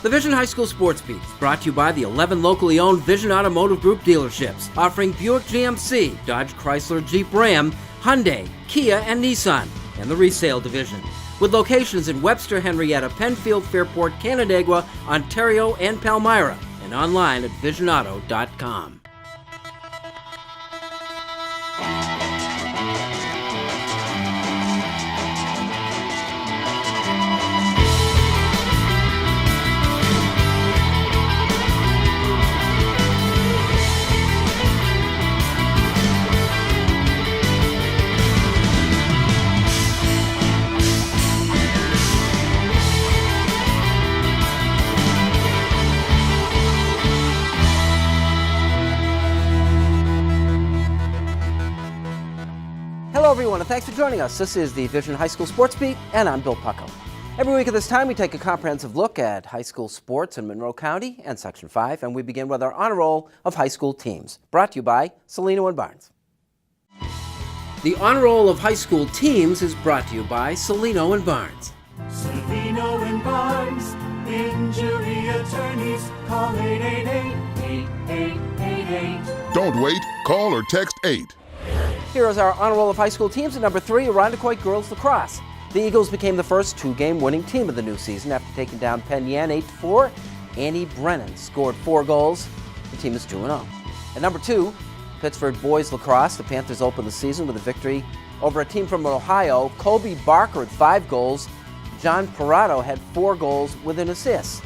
The Vision High School Sports Beat is brought to you by the 11 locally owned Vision Automotive Group dealerships, offering Buick GMC, Dodge Chrysler Jeep Ram, Hyundai, Kia, and Nissan, and the resale division, with locations in Webster, Henrietta, Penfield, Fairport, Canandaigua, Ontario, and Palmyra, and online at visionauto.com. Hello everyone, and thanks for joining us. This is the Vision High School Sports Beat, and I'm Bill Pucko. Every week at this time, we take a comprehensive look at high school sports in Monroe County and Section 5, and we begin with our honor roll of high school teams, brought to you by Celino and Barnes. The honor roll of high school teams is brought to you by Celino and Barnes. Celino and Barnes, injury attorneys, call 888-8888. Don't wait, call or text 8. Here is our honor roll of high school teams. At number 3, Irondequoit Girls Lacrosse. The Eagles became the first two-game winning team of the new season after taking down Penn Yan 8-4. Annie Brennan scored 4 goals. The team is 2-0. At number 2, Pittsford Boys Lacrosse. The Panthers opened the season with a victory over a team from Ohio. Kobe Barker had 5 goals. John Parado had 4 goals with an assist.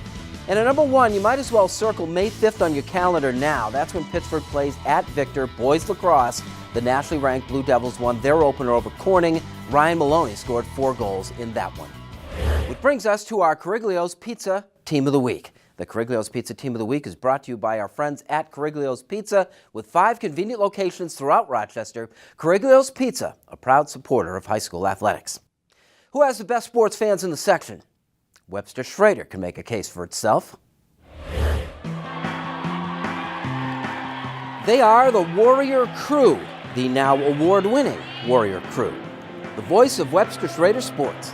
And at number 1, you might as well circle May 5th on your calendar now. That's when Pittsford plays at Victor Boys Lacrosse. The nationally ranked Blue Devils won their opener over Corning. Ryan Maloney scored 4 goals in that one. Which brings us to our Cariglio's Pizza Team of the Week. The Cariglio's Pizza Team of the Week is brought to you by our friends at Cariglio's Pizza. With 5 convenient locations throughout Rochester, Cariglio's Pizza, a proud supporter of high school athletics. Who has the best sports fans in the section? Webster Schrader can make a case for itself. They are the Warrior Crew, the now award-winning Warrior Crew, the voice of Webster Schrader sports.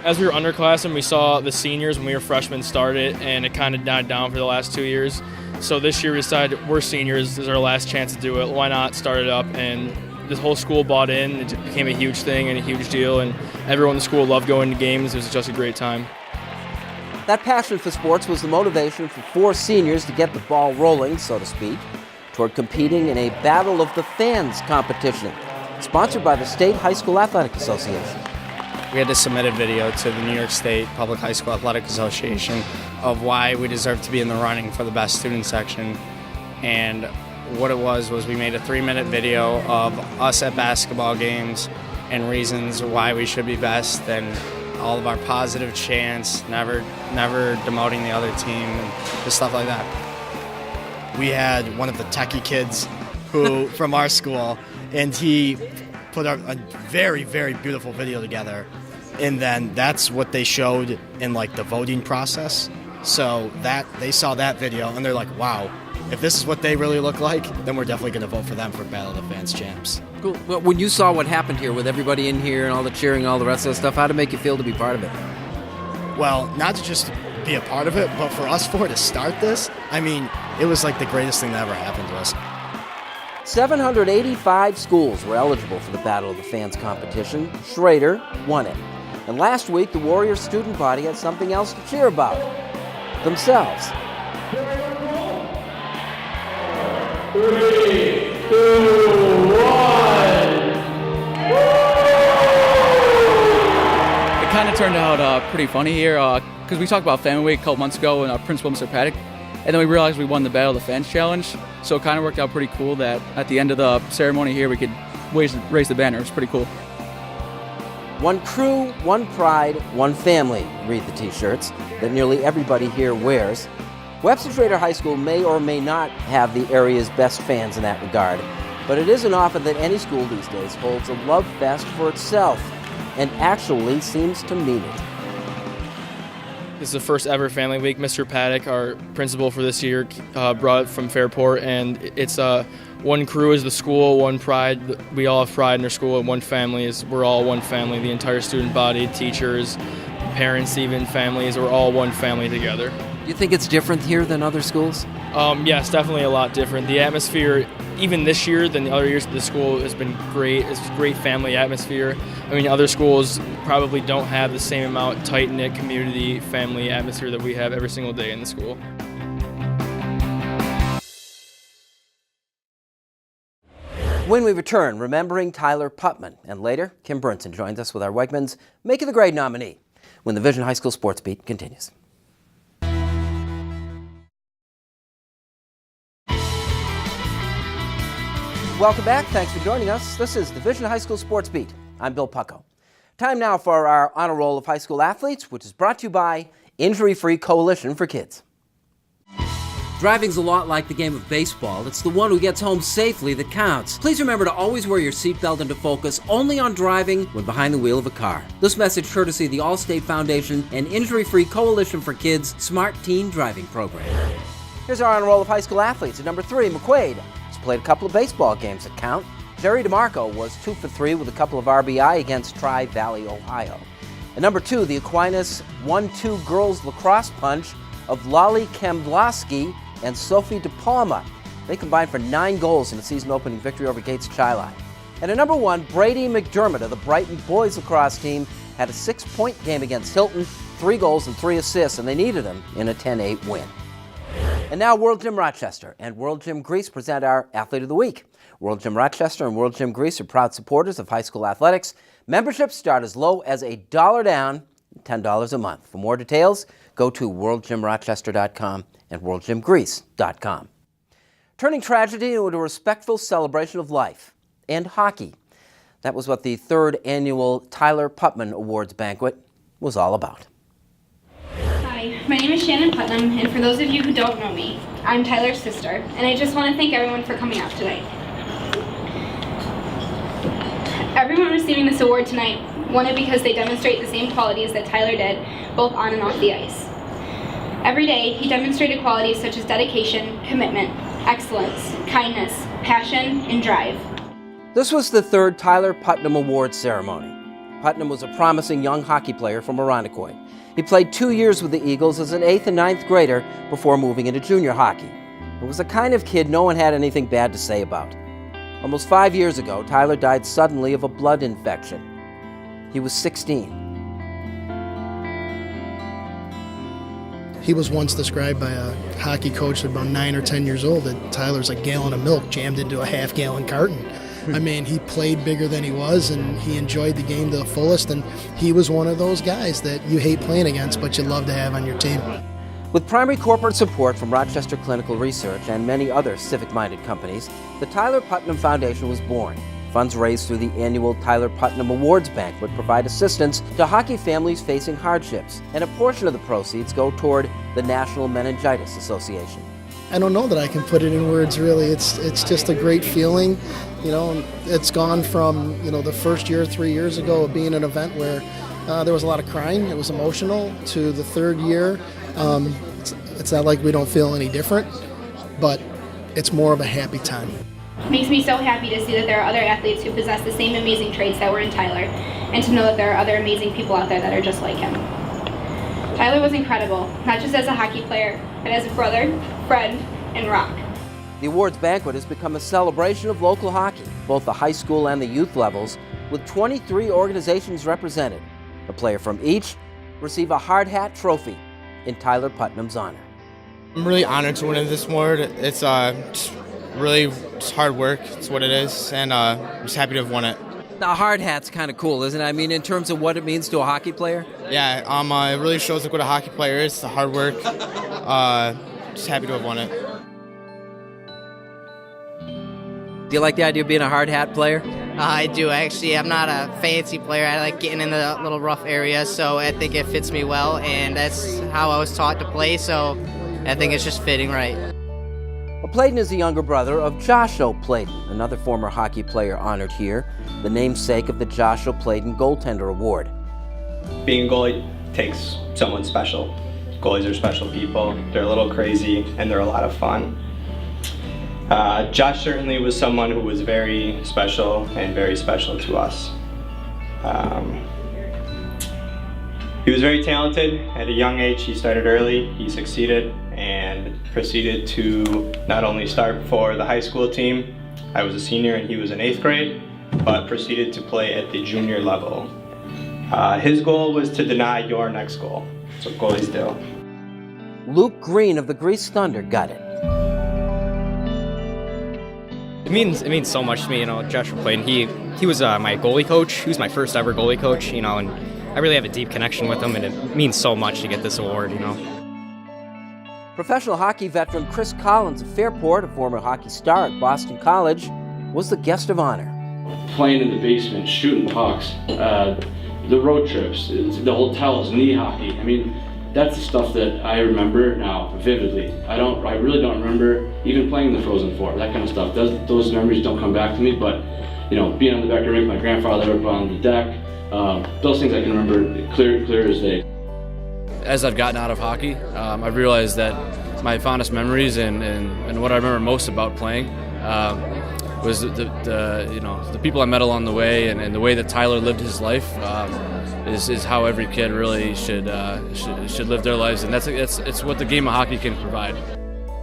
As we were underclassmen, we saw the seniors when we were freshmen start it, and it kind of died down for the last 2 years. So this year we decided we're seniors, this is our last chance to do it. Why not start it up? And this whole school bought in. It became a huge thing and a huge deal, and everyone in the school loved going to games. It was just a great time. That passion for sports was the motivation for 4 seniors to get the ball rolling, so to speak, toward competing in a Battle of the Fans competition, sponsored by the State High School Athletic Association. We had to submit a video to the New York State Public High School Athletic Association of why we deserve to be in the running for the best student section. And what it was we made a 3-minute video of us at basketball games and reasons why we should be best, and all of our positive chants, never demoting the other team, and just stuff like that. We had one of the techie kids who from our school, and he put a very, very beautiful video together. And then that's what they showed in like the voting process. So that they saw that video and they're like, wow, if this is what they really look like, then we're definitely going to vote for them for Battle of the Fans champs. Cool. Well, when you saw what happened here with everybody in here and all the cheering and all the rest of the stuff, how did it make you feel to be part of it? Well, not to just be a part of it, but for us 4 to start this, I mean, it was like the greatest thing that ever happened to us. 785 schools were eligible for the Battle of the Fans competition. Schrader won it. And last week, the Warriors student body had something else to cheer about. Themselves. 3, 2, 1. It kind of turned out pretty funny here because we talked about Family Week a couple months ago and our principal, Mr. Paddock, and then we realized we won the Battle of the Fans Challenge. So it kind of worked out pretty cool that at the end of the ceremony here we could raise the banner. It was pretty cool. One crew, one pride, one family, read the t-shirts that nearly everybody here wears. Webster Schrader High School may or may not have the area's best fans in that regard, but it isn't often that any school these days holds a love fest for itself and actually seems to mean it. This is the first ever Family Week. Mr. Paddock, our principal for this year, brought it from Fairport, and it's one crew is the school, one pride. We all have pride in our school, and one family is we're all one family. The entire student body, teachers, parents, even families. We're all one family together. Do you think it's different here than other schools? Yes, definitely a lot different. The atmosphere, even this year than the other years at the school, has been great. It's a great family atmosphere. I mean, other schools probably don't have the same amount tight-knit community, family atmosphere that we have every single day in the school. When we return, remembering Tyler Putnam, and later, Kim Burnson joins us with our Wegmans Make of the Grade nominee when the Vision High School Sports Beat continues. Welcome back. Thanks for joining us. This is the Vision High School Sports Beat. I'm Bill Pucko. Time now for our Honor Roll of High School Athletes, which is brought to you by Injury Free Coalition for Kids. Driving's a lot like the game of baseball. It's the one who gets home safely that counts. Please remember to always wear your seatbelt and to focus only on driving when behind the wheel of a car. This message courtesy of the Allstate Foundation and Injury Free Coalition for Kids Smart Teen Driving Program. Here's our Honor Roll of High School Athletes. At number 3, McQuaid has played a couple of baseball games that count. Jerry DeMarco was 2 for 3 with a couple of RBI against Tri-Valley, Ohio. At number 2, the Aquinas 1-2 girls lacrosse punch of Lolly Kemblowski and Sophie DePalma. They combined for 9 goals in the season-opening victory over Gates Chili. And at number 1, Brady McDermott of the Brighton boys lacrosse team had a 6-point game against Hilton, 3 goals and 3 assists, and they needed him in a 10-8 win. And now World Gym Rochester and World Gym Greece present our Athlete of the Week. World Gym Rochester and World Gym Greece are proud supporters of high school athletics. Memberships start as low as $1 down, $10 a month. For more details, go to worldgymrochester.com and worldgymgreece.com. Turning tragedy into a respectful celebration of life and hockey. That was what the 3rd annual Tyler Putnam Awards banquet was all about. Hi, my name is Shannon Putnam, and for those of you who don't know me, I'm Tyler's sister, and I just want to thank everyone for coming out today. Everyone receiving this award tonight won it because they demonstrate the same qualities that Tyler did, both on and off the ice. Every day, he demonstrated qualities such as dedication, commitment, excellence, kindness, passion, and drive. This was the 3rd Tyler Putnam Awards ceremony. Putnam was a promising young hockey player from Irondequoit. He played 2 years with the Eagles as an 8th and 9th grader before moving into junior hockey. He was the kind of kid no one had anything bad to say about. Almost 5 years ago, Tyler died suddenly of a blood infection. He was 16. He was once described by a hockey coach at about 9 or 10 years old that Tyler's a gallon of milk jammed into a half-gallon carton. I mean, he played bigger than he was, and he enjoyed the game to the fullest, and he was one of those guys that you hate playing against, but you love to have on your team. With primary corporate support from Rochester Clinical Research and many other civic-minded companies, the Tyler Putnam Foundation was born. Funds raised through the annual Tyler Putnam Awards banquet provide assistance to hockey families facing hardships, and a portion of the proceeds go toward the National Meningitis Association. I don't know that I can put it in words, really. It's just a great feeling. You know, it's gone from, the first year, 3 years ago, of being an event where there was a lot of crying, it was emotional, to the 3rd year. It's not like we don't feel any different, but it's more of a happy time. It makes me so happy to see that there are other athletes who possess the same amazing traits that were in Tyler, and to know that there are other amazing people out there that are just like him. Tyler was incredible, not just as a hockey player, but as a brother, friend, and rock. The awards banquet has become a celebration of local hockey, both the high school and the youth levels, with 23 organizations represented. A player from each receive a hard hat trophy in Tyler Putnam's honor. I'm really honored to win this award. It's just really just hard work. It's what it is, and I'm just happy to have won it. The hard hat's kind of cool, isn't it? I mean, in terms of what it means to a hockey player? Yeah, it really shows what a hockey player is, the hard work. Just happy to have won it. Do you like the idea of being a hard hat player? I do, actually. I'm not a fancy player. I like getting in the little rough areas, so I think it fits me well, and that's how I was taught to play, so I think it's just fitting right. Playton is the younger brother of Josh O'Playton, another former hockey player honored here, the namesake of the Josh O'Playton Goaltender Award. Being a goalie takes someone special. Goalies are special people. They're a little crazy, and they're a lot of fun. Josh certainly was someone who was very special and very special to us. He was very talented. At a young age, he started early, he succeeded, and proceeded to not only start for the high school team. I was a senior and he was in 8th grade, but proceeded to play at the junior level. His goal was to deny your next goal. That's what goalies do. Luke Green of the Grease Thunder got it. It means so much to me, Joshua Clayton. He was my goalie coach. He was my first ever goalie coach, and I really have a deep connection with him, and it means so much to get this award, Professional hockey veteran Chris Collins of Fairport, a former hockey star at Boston College, was the guest of honor. Playing in the basement, shooting pucks, the road trips, the hotels, knee hockey. I mean, that's the stuff that I remember now vividly. I really don't remember even playing the Frozen Four, that kind of stuff. Those memories don't come back to me, but being on the back of the rink, my grandfather up on the deck, those things I can remember clear as day. As I've gotten out of hockey, I've realized that my fondest memories and what I remember most about playing was the people I met along the way, and the way that Tyler lived his life is how every kid really should live their lives, and it's what the game of hockey can provide.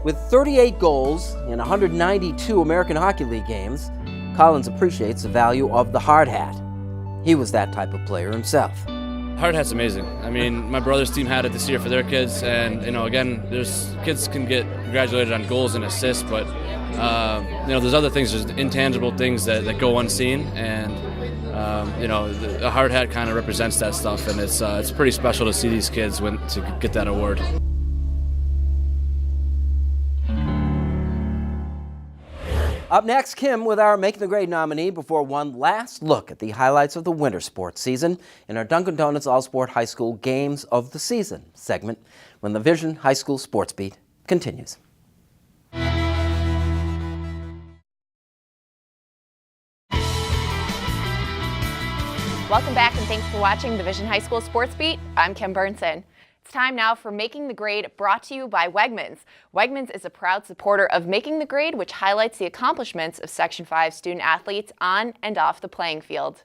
With 38 goals in 192 American Hockey League games, Collins appreciates the value of the hard hat. He was that type of player himself. Hard hat's amazing. I mean, my brother's team had it this year for their kids, and again, there's kids can get congratulated on goals and assists, but there's other things, there's intangible things that go unseen, and the hard hat kind of represents that stuff, and it's pretty special to see these kids to get that award. Up next, Kim with our Making the Grade nominee before one last look at the highlights of the winter sports season in our Dunkin Donuts All-Sport High School Games of the Season segment when the Vision High School Sports Beat continues. Welcome back and thanks for watching the Vision High School Sports Beat. I'm Kim Burnson. It's time now for Making the Grade, brought to you by Wegmans. Wegmans is a proud supporter of Making the Grade, which highlights the accomplishments of Section 5 student athletes on and off the playing field.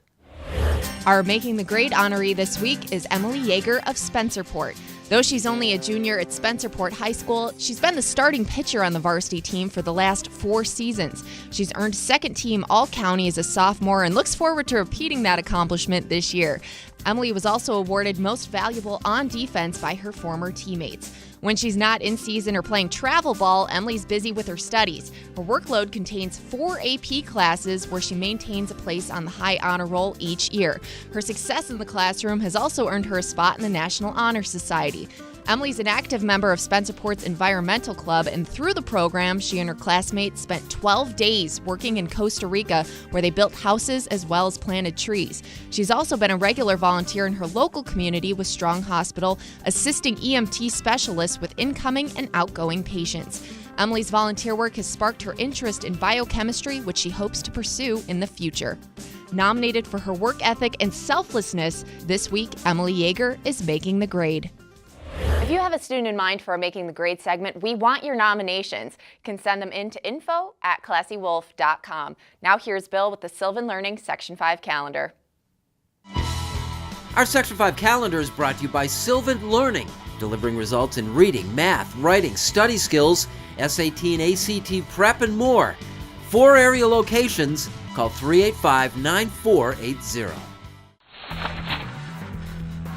Our Making the Grade honoree this week is Emily Yeager of Spencerport. Though she's only a junior at Spencerport High School, she's been the starting pitcher on the varsity team for the last 4 seasons. She's earned second team All-County as a sophomore and looks forward to repeating that accomplishment this year. Emily was also awarded Most Valuable on Defense by her former teammates. When she's not in season or playing travel ball, Emily's busy with her studies. Her workload contains 4 AP classes where she maintains a place on the high honor roll each year. Her success in the classroom has also earned her a spot in the National Honor Society. Emily's an active member of Spencerport's Environmental Club, and through the program, she and her classmates spent 12 days working in Costa Rica, where they built houses as well as planted trees. She's also been a regular volunteer in her local community with Strong Hospital, assisting EMT specialists with incoming and outgoing patients. Emily's volunteer work has sparked her interest in biochemistry, which she hopes to pursue in the future. Nominated for her work ethic and selflessness, this week, Emily Yeager is making the grade. If you have a student in mind for our Making the Grade segment, we want your nominations. You can send them in to info@classywolf.com. Now here's Bill with the Sylvan Learning Section 5 calendar. Our Section 5 calendar is brought to you by Sylvan Learning, delivering results in reading, math, writing, study skills, SAT and ACT prep, and more. 4 area locations. Call 385-9480.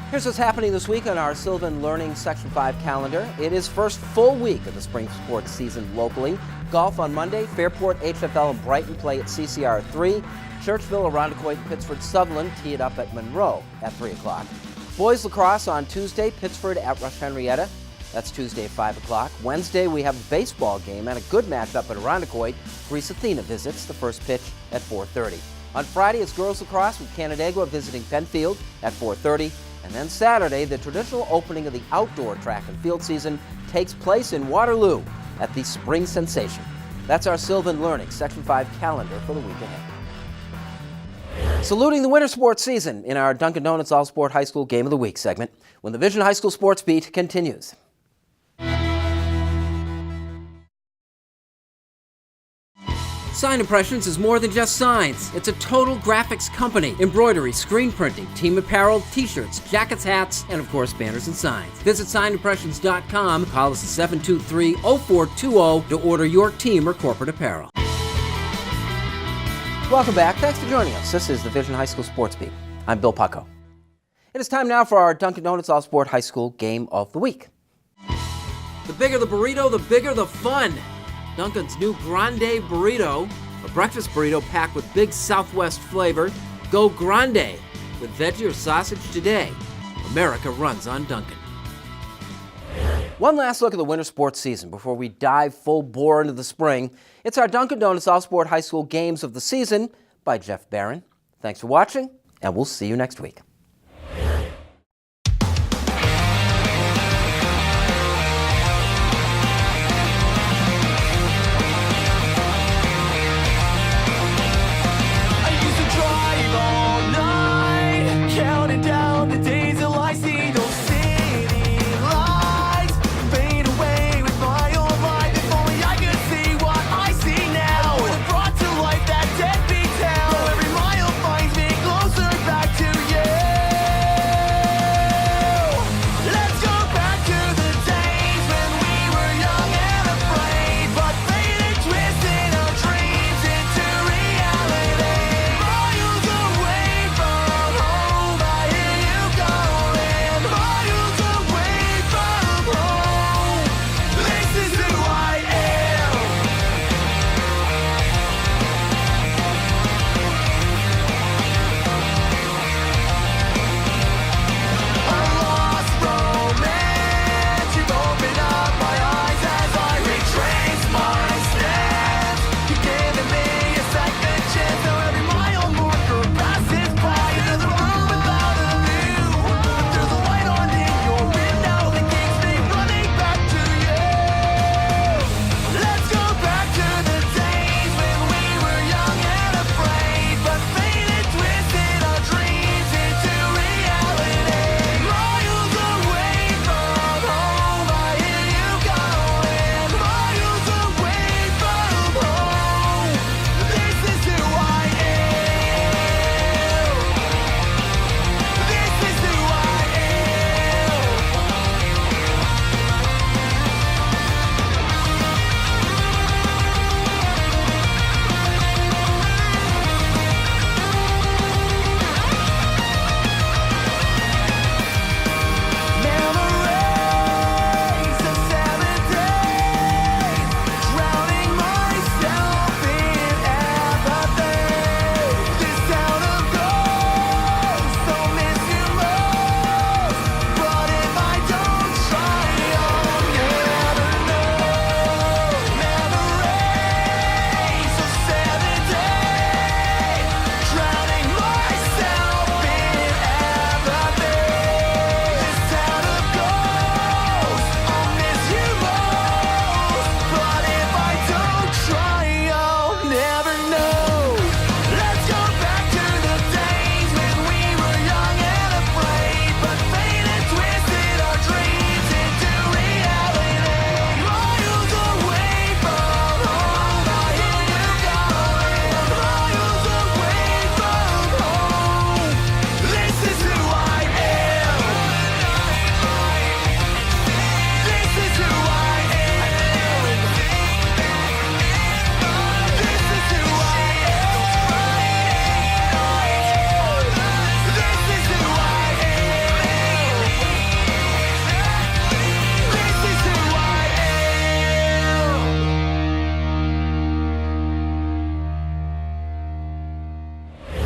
Here's what's happening this week on our Sylvan Learning Section 5 calendar. It is first full week of the spring sports season locally. Golf on Monday, Fairport, HFL, and Brighton play at CCR 3. Churchville, Irondequoit, and Pittsford Sutherland tee it up at Monroe at 3 o'clock. Boys lacrosse on Tuesday, Pittsford at Rush Henrietta. That's Tuesday at 5 o'clock. Wednesday, we have a baseball game and a good matchup at Irondequoit. Greece Athena visits, the first pitch at 4:30. On Friday, it's girls lacrosse with Canandaigua visiting Penfield at 4:30. And then Saturday, the traditional opening of the outdoor track and field season takes place in Waterloo at the Spring Sensation. That's our Sylvan Learning Section 5 calendar for the week ahead. Saluting the winter sports season in our Dunkin Donuts All-Sport High School Game of the Week segment when the Vision High School Sports Beat continues. Sign Impressions is more than just signs. It's a total graphics company. Embroidery, screen printing, team apparel, t-shirts, jackets, hats, and of course banners and signs. Visit signimpressions.com. Call us at 723-0420 to order your team or corporate apparel. Welcome back. Thanks for joining us. This is the Vision High School Sports Beat. I'm Bill Pucko. It is time now for our Dunkin Donuts All-Sport High School Game of the Week. The bigger the burrito, the bigger the fun. Dunkin's new Grande Burrito, a breakfast burrito packed with big Southwest flavor. Go Grande with veggie or sausage today. America runs on Dunkin. One last look at the winter sports season before we dive full bore into the spring. It's our Dunkin Donuts All-Sport High School Games of the Season by Jeff Barron. Thanks for watching, and we'll see you next week.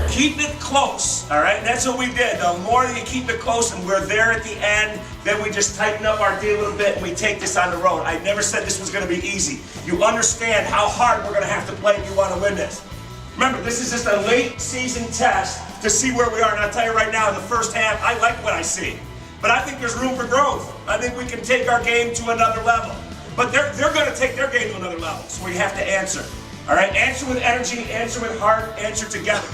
Keep it close, all right? That's what we did. The more you keep it close and we're there at the end, then we just tighten up our D a little bit and we take this on the road. I never said this was going to be easy. You understand how hard we're going to have to play if you want to win this. Remember, this is just a late season test to see where we are. And I'll tell you right now, in the first half, I like what I see. But I think there's room for growth. I think we can take our game to another level. But they're going to take their game to another level, so we have to answer. All right? Answer with energy, answer with heart, answer together.